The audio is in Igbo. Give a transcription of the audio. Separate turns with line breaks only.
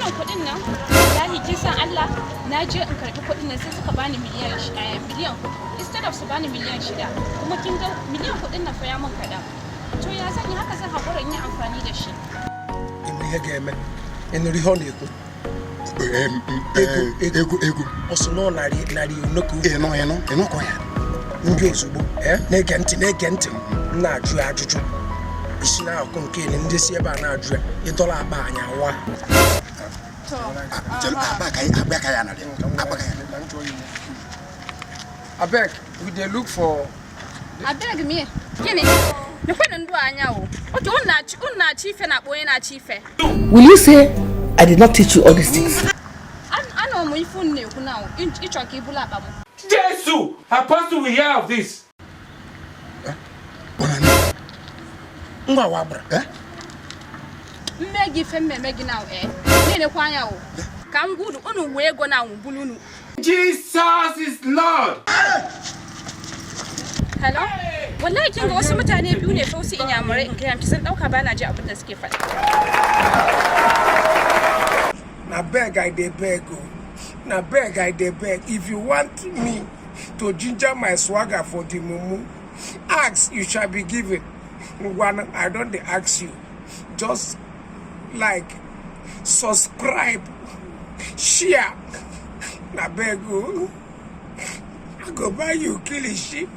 wannan kuɗin nan wallahi kin san Allah na je in karɓi kuɗin nan sai suka bani miliyan 4 instead of su bani miliyan 6 kuma kin ga miliyan kuɗin nan fa ya mun kaɗan to ya zan yi haka zan haƙura in yi amfani da shi
in ihe ga-eme in riho na-ekwu ego ọsọ nọ narị nnukwu ịnọkọ ya ndị ozugbo na-ege ntị na-ajụ ajụjụ isi na-akụ nke ndị si ebe a na-ajụ ya ịdọla akpa anyị awa Abeg, we dey look for
Abeg me gịnị mekwana ndụ anya o oke ụnna-achị ife na akpọ onye na-achị ife.
Will you say I did not teach you all these things?
Ano mo ifu na-ekwu na ịchọ ka ibula akpa m.
Jesus! Apostle will hear of this.
ngwa wabra
Mme gị ife mmemme gị na na-enekwa anya o ka m gudu unu wee ego na nwụbulu unu.
Jesus is Lord.
Hello? Wallahi kin ga wasu mutane biyu ne fa wasu inyamurai in kai sun dauka bana ji abin da suke faɗa.
Na beg I dey beg o. Na beg I dey beg. If you want me to ginger my swagger for the mumu, ask you shall be given. One, I don't dey ask you. Just like, subscribe, share. Na beg o. I go buy you kilishi.